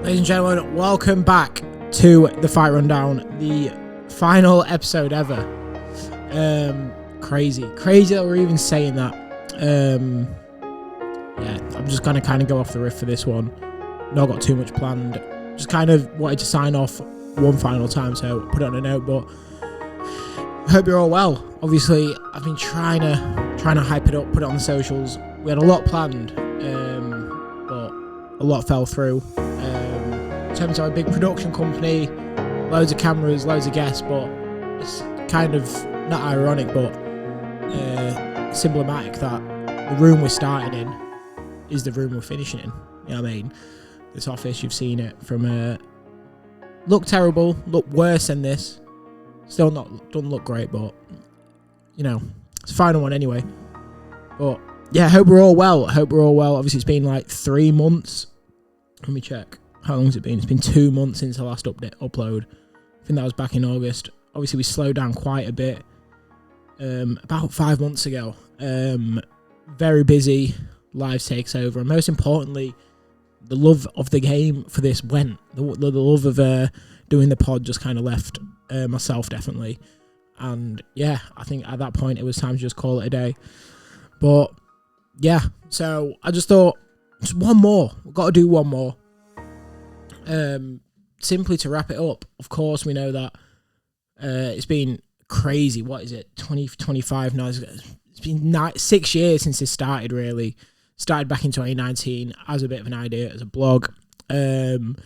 Ladies and gentlemen, welcome back to the Fight Rundown, the final episode ever. Crazy that we're even saying that. Yeah, I'm just gonna kind of go off the riff for this one. Not got too much planned. Just kind of wanted to sign off one final time, so put it on a note. But I hope you're all well. Obviously, I've been trying to hype it up, put it on the socials. We had a lot planned, but a lot fell through. In terms of a big production company, loads of cameras, loads of guests, but it's kind of not ironic, but symptomatic that the room we're starting in is the room we're finishing in. You know what I mean? This office, you've seen it from look terrible, look worse than this. Still doesn't look great, but you know, it's the final one anyway. But yeah, I hope we're all well. Obviously, it's been like 3 months. Let me check. How long has it been? It's been 2 months since the last upload. I think that was back in August. Obviously, we slowed down quite a bit. About 5 months ago. Very busy. Lives takes over. And most importantly, the love of the game for this went. The love of doing the pod just kind of left myself, definitely. And yeah, I think at that point, it was time to just call it a day. But yeah, so I just thought, just one more. We've got to do one more. Simply to wrap it up. Of course, we know that it's been crazy. What is it? 2025 now. It's been 6 years since this started, really. Started back in 2019 as a bit of an idea, as a blog. And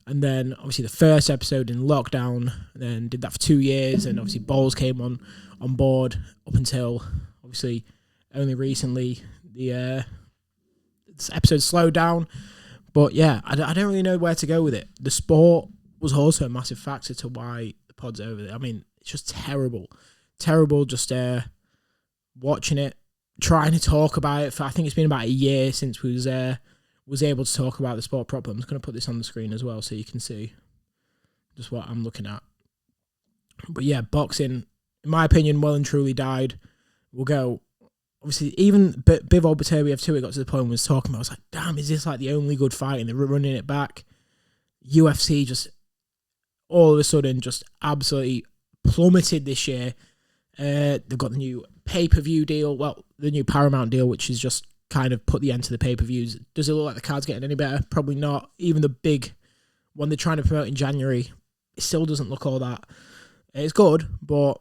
then, obviously, the first episode in lockdown. Then did that for 2 years. And obviously, Balls came on board up until, obviously, only recently the episode slowed down. But yeah, I don't really know where to go with it. The sport was also a massive factor to why the pod's over there. I mean, it's just terrible. Terrible just watching it, trying to talk about it. I think it's been about a year since we was able to talk about the sport properly. I'm just going to put this on the screen as well so you can see just what I'm looking at. But yeah, boxing, in my opinion, well and truly died. We'll go... Obviously, even Bivol Beterbiev too, it got to the point where I was talking about, I was like, damn, is this like the only good fight? And they're running it back. UFC just all of a sudden just absolutely plummeted this year. They've got the new pay-per-view deal, well, the new Paramount deal, which is just kind of put the end to the pay-per-views. Does it look like the card's getting any better? Probably not. Even the big one they're trying to promote in January, it still doesn't look all that. It's good, but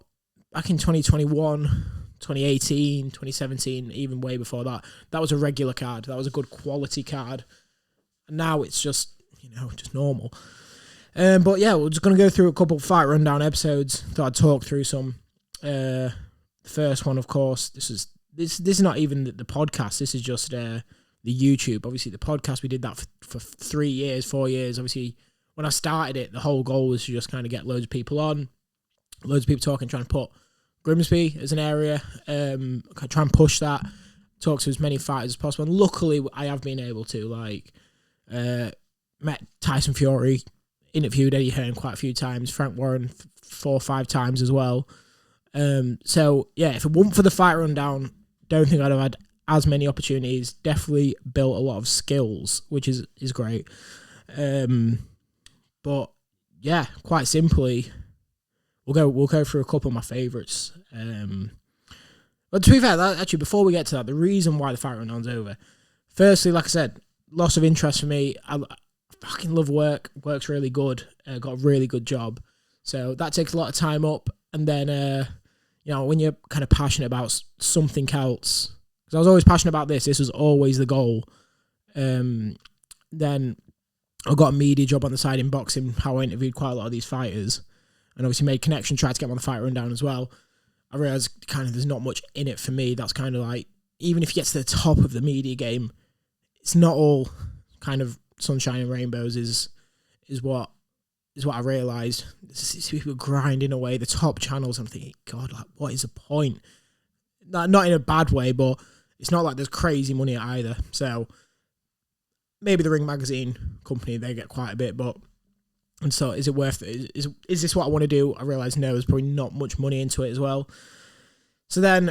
back in 2021... 2018, 2017, even way before that, that was a regular card. That was a good quality card. And now it's just, just normal. But yeah, we're just going to go through a couple Fight Rundown episodes. Thought I'd talk through some. The first one, of course, this is not even the podcast. This is just the YouTube. Obviously, the podcast, we did that for 3 years, 4 years. Obviously, when I started it, the whole goal was to just kind of get loads of people on, loads of people talking, trying to put Grimsby as an area, try and push that, talk to as many fighters as possible. And luckily, I have been able to, met Tyson Fury, interviewed Eddie Hearn quite a few times, Frank Warren 4 or 5 times as well. So, yeah, if it weren't for the Fight Rundown, don't think I'd have had as many opportunities. Definitely built a lot of skills, which is great. But, yeah, quite simply... We'll go through a couple of my favourites. But to be fair, actually, before we get to that, the reason why the Fight Rundown's over. Firstly, like I said, loss of interest for me. I fucking love work. Work's really good. Got a really good job. So that takes a lot of time up. And then, when you're kind of passionate about something else, because I was always passionate about this was always the goal. Then I got a media job on the side in boxing, how I interviewed quite a lot of these fighters. And obviously made connection, tried to get them on the Fight Rundown as well. I realised kind of there's not much in it for me. That's kind of like, even if you get to the top of the media game, it's not all kind of sunshine and rainbows is what I realised. It's people grinding away the top channels. I'm thinking, God, like, what is the point? Not in a bad way, but it's not like there's crazy money either. So maybe the Ring Magazine company, they get quite a bit, but... And so, is it worth it? Is this what I want to do? I realise no, there's probably not much money into it as well. So then,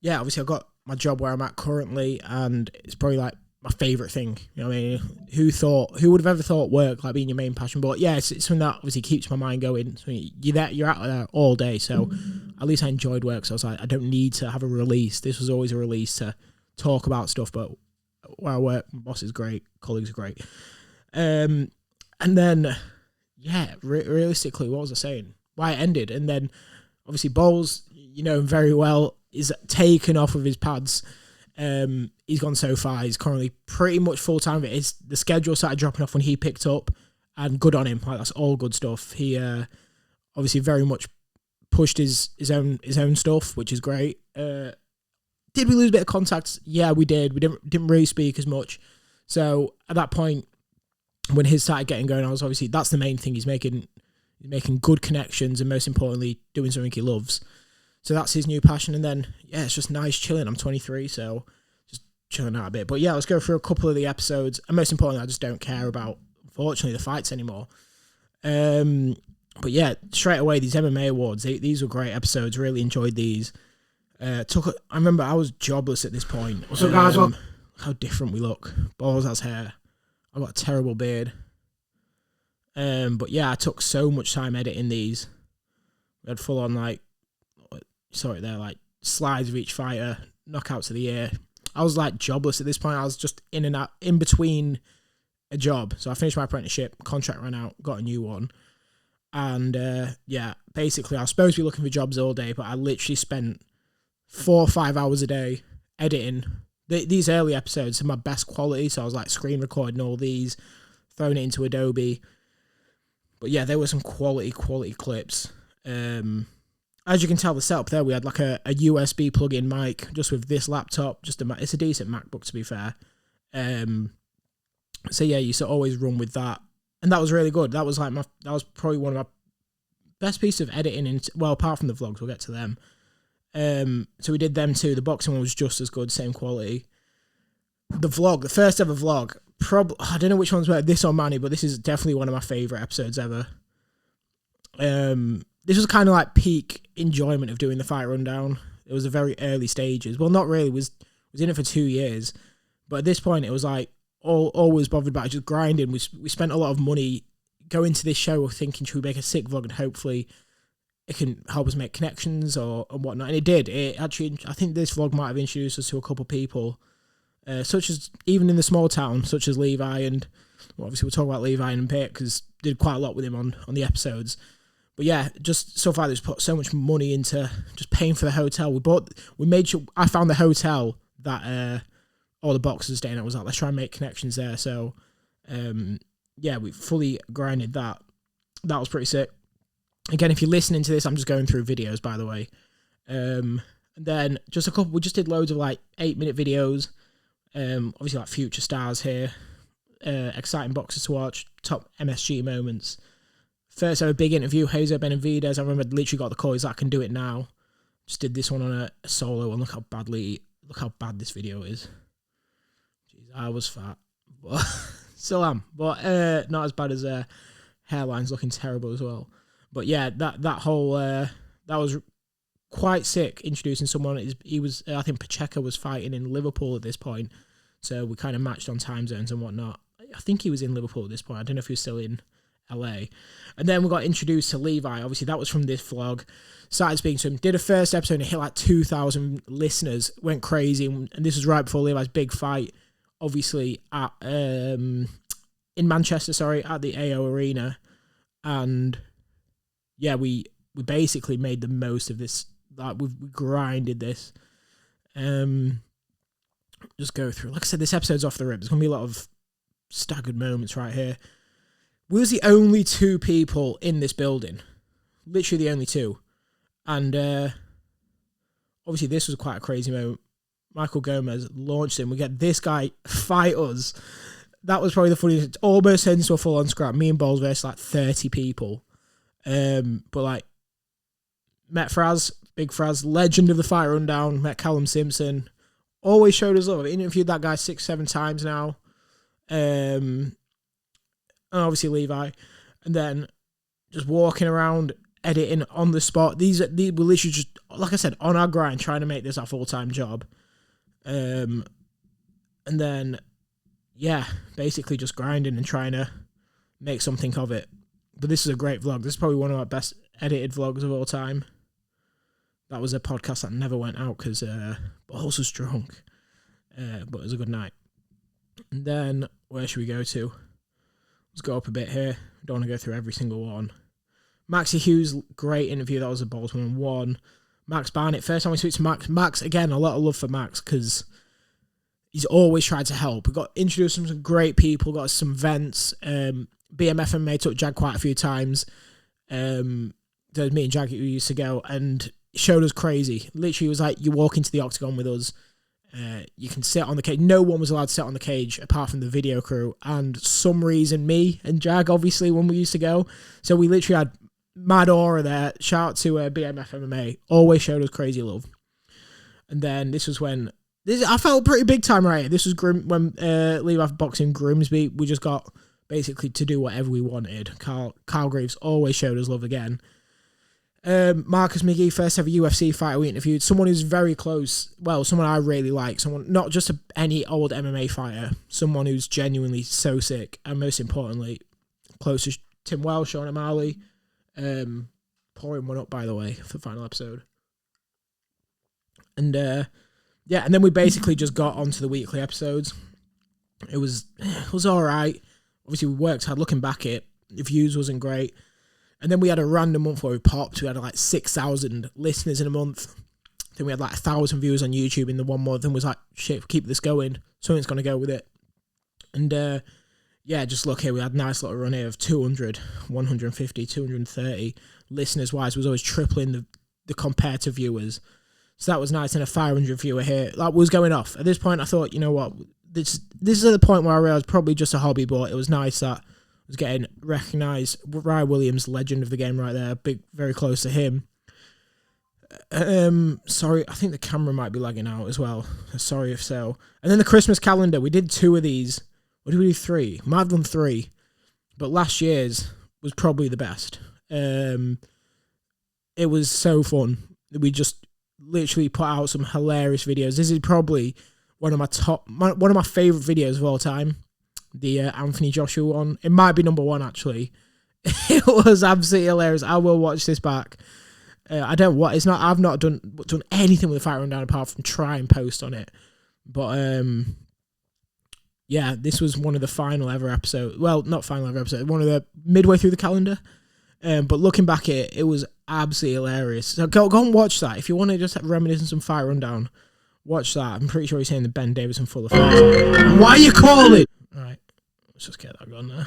obviously I've got my job where I'm at currently, and it's probably like my favorite thing. You know what I mean? Who would have ever thought work like being your main passion? But yeah, it's something that obviously keeps my mind going. So you're out there all day. So at least I enjoyed work. So I was like, I don't need to have a release. This was always a release to talk about stuff. But where I work, my boss is great, colleagues are great. And then, yeah, realistically, what was I saying? Why it ended? And then obviously Bowles, you know him very well, is taken off of his pads. He's gone so far. He's currently pretty much full time. The schedule started dropping off when he picked up, and good on him. Like, that's all good stuff. He obviously very much pushed his own stuff, which is great. Did we lose a bit of contact? Yeah, we did. We didn't really speak as much. So at that point, when his started getting going, I was obviously, that's the main thing. He's making good connections, and most importantly, doing something he loves. So that's his new passion. And then, yeah, it's just nice chilling. I'm 23, so just chilling out a bit. But yeah, let's go through a couple of the episodes. And most importantly, I just don't care about, unfortunately, the fights anymore. But yeah, straight away, these MMA awards, these were great episodes. Really enjoyed these. I remember I was jobless at this point. What's up, guys? How different we look. Balls has hair. I've got a terrible beard. But yeah, I took so much time editing these. We had full on, like, saw it there, like slides of each fighter, knockouts of the year. I was like jobless at this point. I was just in and out, in between a job. So I finished my apprenticeship, contract ran out, got a new one. And yeah, basically I was supposed to be looking for jobs all day, but I literally spent 4 or 5 hours a day editing. These early episodes are my best quality, so I was like screen recording all these, throwing it into Adobe. But yeah, there were some quality clips. As you can tell, the setup there, we had like a USB plug-in mic just with this laptop. It's a decent MacBook, to be fair. So yeah, you used to always run with that, and that was really good. That was probably one of my best pieces of editing. Well, apart from the vlogs, we'll get to them. So we did them too. The boxing one was just as good, same quality. The first ever vlog, I don't know which one's better, this or Manny, but this is definitely one of my favorite episodes ever. This was kind of like peak enjoyment of doing the fight rundown. It was the very early stages. Well, not really. Was in it for 2 years, but at this point, it was like all was bothered about just grinding. We spent a lot of money going to this show, thinking should we make a sick vlog and hopefully it can help us make connections or whatnot. And it did. It actually, I think this vlog might have introduced us to a couple of people, such as even in the small town, such as Levi, and well, obviously we'll talk about Levi and Pitt because did quite a lot with him on the episodes. But yeah, just so far, there's put so much money into just paying for the hotel. We made sure I found the hotel that all the boxers were staying at. Was like, let's try and make connections there. So yeah, we fully grinded that. That was pretty sick. Again, if you're listening to this, I'm just going through videos, by the way. And then just we just did loads of like 8-minute videos. Obviously like future stars here, exciting boxers to watch, top MSG moments. First ever big interview, Jesus Benavidez. I remember I literally got the call. He's like, I can do it now. Just did this one on a solo, and look how bad this video is. Jeez, I was fat, but still am. But not as bad as hairline's looking terrible as well. But yeah, that whole that was quite sick. Introducing someone. He was, I think Pacheco was fighting in Liverpool at this point, so we kind of matched on time zones and whatnot. I think he was in Liverpool at this point. I don't know if he was still in LA. And then we got introduced to Levi. Obviously, that was from this vlog. Started speaking to him. Did a first episode and it hit like 2,000 listeners. Went crazy. And this was right before Levi's big fight. Obviously, at in Manchester, at the AO Arena. And yeah, we basically made the most of this. Like, we grinded this. Just go through. Like I said, this episode's off the rip. There's going to be a lot of staggered moments right here. We was the only 2 people in this building. Literally the only 2. And obviously this was quite a crazy moment. Michael Gomez launched him. We get this guy fight us. That was probably the funniest. It almost turned into a full-on scrap. Me and Balls versus like 30 people. But like, met Fraz, big Fraz, legend of the fight rundown. Met Callum Simpson. Always showed us love. I've interviewed that guy 6-7 times now. And obviously Levi, and then just walking around editing on the spot. These were literally just, like I said, on our grind, trying to make this our full-time job. And then yeah, basically just grinding and trying to make something of it. But this is a great vlog. This is probably one of my best edited vlogs of all time. That was a podcast that never went out because Balls was drunk. But it was a good night. And then, where should we go to? Let's go up a bit here. Don't want to go through every single one. Maxie Hughes, great interview. That was a Balls 1-on-1. Max Barnett, first time we speak to Max. Max, again, a lot of love for Max because he's always tried to help. We got introduced to some great people, got some vents. BMF MMA took Jag quite a few times. There was me and Jag who used to go and showed us crazy. Literally, it was like you walk into the octagon with us. You can sit on the cage. No one was allowed to sit on the cage apart from the video crew. And some reason, me and Jag, obviously, when we used to go. So we literally had mad aura there. Shout out to BMF MMA. Always showed us crazy love. And then this was when... I felt pretty big time right here. This was when Levi Boxing Grimsby. We just got basically to do whatever we wanted. Kyle Greaves always showed us love again. Marcus McGee, first ever UFC fighter we interviewed. Someone who's very close. Well, someone I really like. Someone, not just any old MMA fighter. Someone who's genuinely so sick. And most importantly, close to Tim Wells, Sean O'Malley. Pouring one up, by the way, for the final episode. And, yeah, and then we basically just got onto the weekly episodes. It was all right. Obviously, we worked hard. Looking back at it, the views wasn't great. And then we had a random month where we popped. We had like 6,000 listeners in a month. Then we had like 1,000 viewers on YouTube in the one month. And was like, shit, keep this going. Something's going to go with it. And yeah, just look here. We had a nice little run here of 200, 150, 230. Listeners-wise, was always tripling the compared to viewers. So that was nice. And a 500 viewer here. That was going off. At this point, I thought, you know what? This is at the point where I realized probably just a hobby, but it was nice that I was getting recognised. Ryan Williams, legend of the game right there. Big, very close to him. Sorry, I think the camera might be lagging out as well. Sorry if so. And then the Christmas calendar. We did 2 of these. What did we do? 3? Might have done 3. But last year's was probably the best. It was so fun. We just literally put out some hilarious videos. This is probably one of my favourite videos of all time. The Anthony Joshua one. It might be number 1, actually. It was absolutely hilarious. I will watch this back. I've not done anything with the Fight Rundown apart from try and post on it. But yeah, this was one of the final ever episodes. Well, not final ever episode. One of the midway through the calendar. But looking back at it, it was absolutely hilarious. So go and watch that. If you want to just reminisce on some Fight Rundown, watch that. I'm pretty sure he's saying the Ben Davison full of fans. Why are you calling? All right, let's just get that gone there.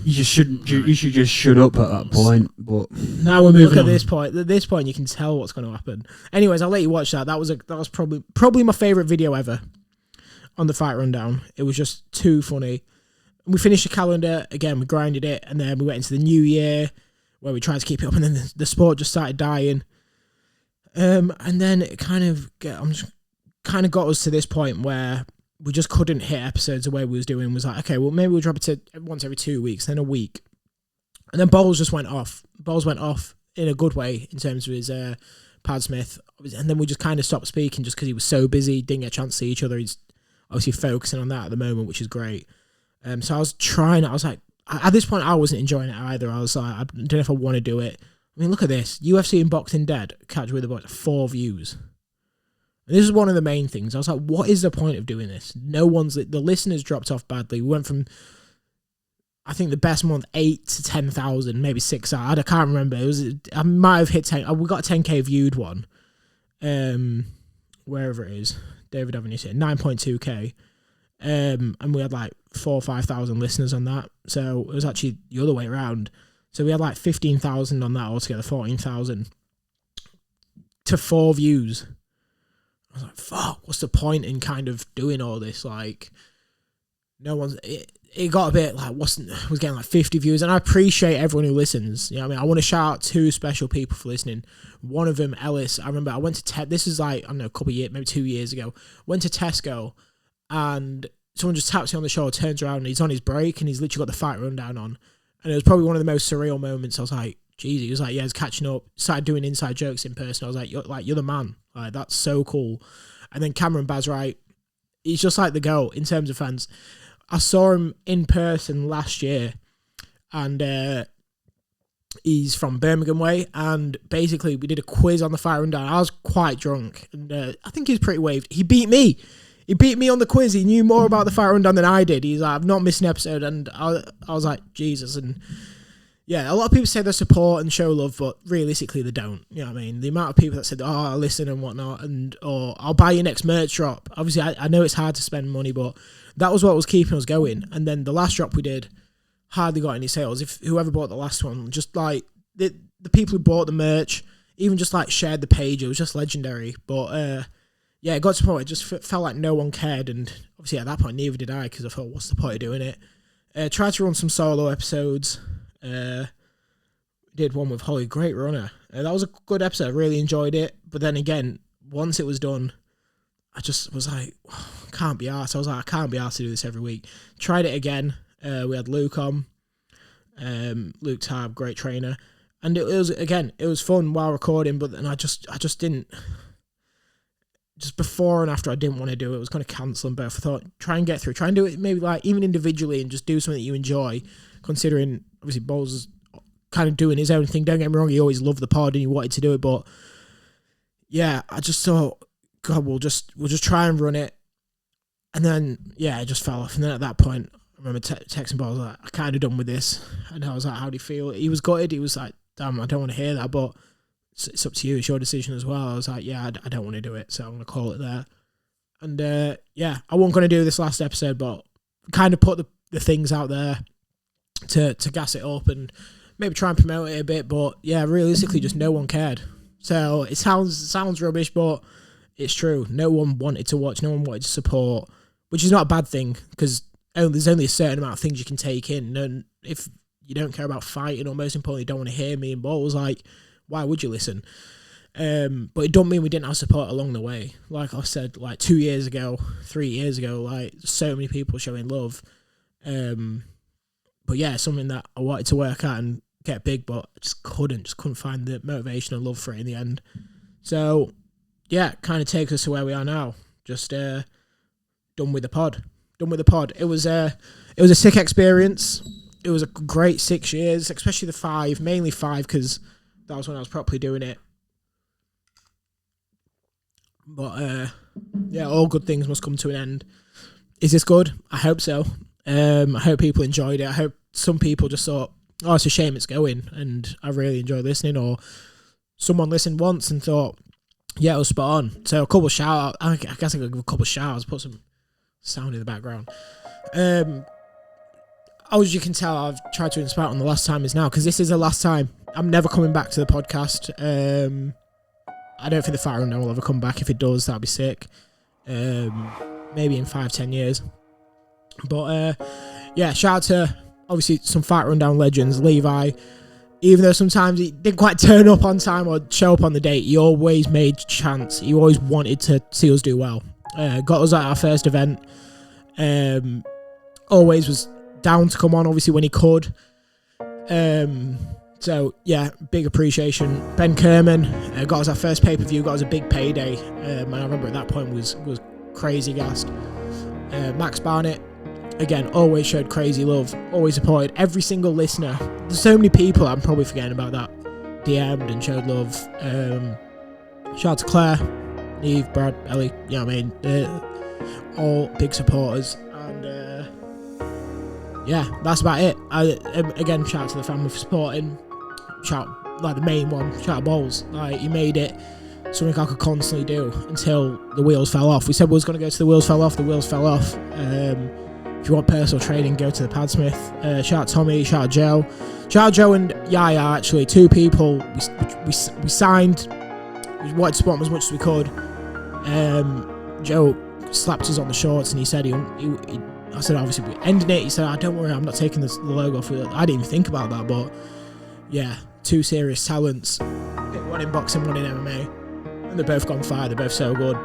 You should just shut up at that point. But now we're moving on. At this point, you can tell what's going to happen. Anyways, I'll let you watch that. That was probably my favorite video ever on the Fight Rundown. It was just too funny. We finished the calendar again. We grinded it, and then we went into the new year where we tried to keep it up, and then the sport just started dying. And then it kind of got us to this point where we just couldn't hit episodes the way we was doing. Was like, okay, well, maybe we'll drop it to once every 2 weeks, then a week. And then Bowles just went off. Bowles went off in a good way in terms of his Pad Smith. And then we just kind of stopped speaking just because he was so busy, didn't get a chance to see each other. He's obviously focusing on that at the moment, which is great. So I was like, at this point, I wasn't enjoying it either. I was like, I don't know if I want to do it. I mean, look at this. UFC and Boxing Dead, Catch with the Boys, 4 views. And this is one of the main things. I was like, what is the point of doing this? The listeners dropped off badly. We went from, I think the best month, 8 to 10,000, maybe 6. I can't remember. I might have hit 10. We got a 10K viewed one. Wherever it is. David Avenue said 9.2K. And we had like 4,000 or 5,000 listeners on that. So it was actually the other way around. So we had like 15,000 on that altogether, 14,000 to 4 views. I was like, fuck, what's the point in kind of doing all this? Like, it got a bit like, was getting like 50 views. And I appreciate everyone who listens. You know what I mean? I want to shout out 2 special people for listening. One of them, Ellis. I remember I went to this is like, I don't know, a couple of years, maybe 2 years ago. Went to Tesco and someone just taps me on the shoulder, turns around and he's on his break and he's literally got the Fight Rundown on. And it was probably one of the most surreal moments. I was like, geez, he was like, yeah, he's catching up. Started doing inside jokes in person. I was like, you're the man. Like, that's so cool. And then Cameron Bazwright, he's just like the GOAT in terms of fans. I saw him in person last year, and he's from Birmingham way, and basically we did a quiz on the Fight Rundown. I was quite drunk, and I think he was pretty waved. He beat me. He beat me on the quiz. He knew more about the Fight Rundown than I did. He's like, I've not missed an episode, and I was like, Jesus. And yeah, a lot of people say they support and show love, but realistically they don't. You know what I mean? The amount of people that said, oh, I'll listen and whatnot, or I'll buy your next merch drop. Obviously, I know it's hard to spend money, but that was what was keeping us going. And then the last drop we did hardly got any sales. If whoever bought the last one, just like the people who bought the merch, even just like shared the page, it was just legendary. But yeah, it got to the point where it just felt like no one cared, and obviously at that point neither did I, because I thought, what's the point of doing it? Tried to run some solo episodes. Did one with Holly, great runner. That was a good episode. I really enjoyed it. But then again, once it was done, I just was like, oh, can't be arsed. I was like, I can't be arsed to do this every week. Tried it again. We had Luke on. Luke Tarb, great trainer. And it was fun while recording, but then I just didn't. Just before and after, I didn't want to do it. I was going to cancel them both. I thought, try and get through. Try and do it maybe like even individually and just do something that you enjoy, considering obviously Bowles is kind of doing his own thing. Don't get me wrong, he always loved the pod and he wanted to do it, but yeah, I just thought, God, we'll just try and run it. And then, yeah, it just fell off. And then at that point, I remember texting Bowles, like, I kind of done with this. And I was like, how do you feel? He was gutted. He was like, damn, I don't want to hear that, but it's up to you. It's your decision as well. I was like, yeah, I don't want to do it, so I'm going to call it there. And yeah, I wasn't going to do this last episode, but kind of put the things out there to gas it up and maybe try and promote it a bit. But yeah, realistically, just no one cared. So it sounds rubbish, but it's true. No one wanted to watch. No one wanted to support, which is not a bad thing, because there's only a certain amount of things you can take in. And if you don't care about fighting, or most importantly, don't want to hear me and Bowles, like, why would you listen? But it don't mean we didn't have support along the way. Like I said, like 2 years ago, 3 years ago, like so many people showing love. But yeah, something that I wanted to work at and get big, but I just couldn't find the motivation and love for it in the end. So yeah, kind of takes us to where we are now. Just done with the pod. It was a sick experience. It was a great 6 years, especially the 5, mainly 5, because that was when I was properly doing it. But yeah, all good things must come to an end. Is this good? I hope so. I hope people enjoyed it. I hope some people just thought, oh, it's a shame it's going, and I really enjoyed listening. Or someone listened once and thought, yeah, it was spot on. So a couple shout outs. I guess I could give a couple shout outs, put some sound in the background. As you can tell, I've tried to inspire on the last time is now, because this is the last time. I'm never coming back to the podcast. I don't think the Fight Rundown will ever come back. If it does, that'd be sick. Maybe in 5-10 years. But yeah, shout out to obviously some Fight Rundown legends. Levi, even though sometimes he didn't quite turn up on time or show up on the date, he always made chance. He always wanted to see us do well. Got us at our first event. Always was down to come on, obviously, when he could. So yeah, big appreciation. Ben Kerman got us our first pay-per-view, got us a big payday. And I remember at that point was crazy gassed. Max Barnett, again, always showed crazy love, always supported every single listener. There's so many people I'm probably forgetting about that DM'd and showed love. Shout out to Claire, Neve, Brad, Ellie, you know what I mean? All big supporters. And yeah, that's about it. Again, shout out to the family for supporting. Shout, like the main one, shout out Bowles. Like, he made it something I could constantly do until the wheels fell off. We said we was going to go to the wheels fell off. If you want personal training, go to the Padsmith. Shout out Tommy, shout out Joe. Shout out Joe and Yaya, actually, 2 people we signed. We wanted to support them as much as we could. Joe slapped us on the shorts and he said I said, obviously, we're ending it. He said, don't worry, I'm not taking the logo off. I didn't even think about that, but yeah, 2 serious talents. One in boxing, one in MMA. And they've both gone fire. They're both so good.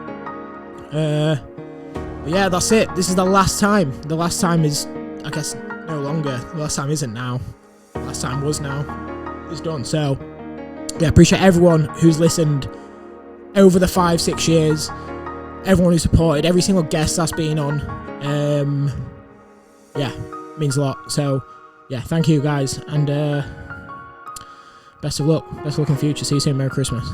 But yeah, that's it. This is the last time. The last time is, I guess, no longer. The last time isn't now. The last time was now. It's done. So, yeah, appreciate everyone who's listened over the 5-6 years. everyone who supported, every single guest that's been on. Yeah, means a lot. So yeah, thank you guys, and best of luck in future. See you soon. Merry Christmas.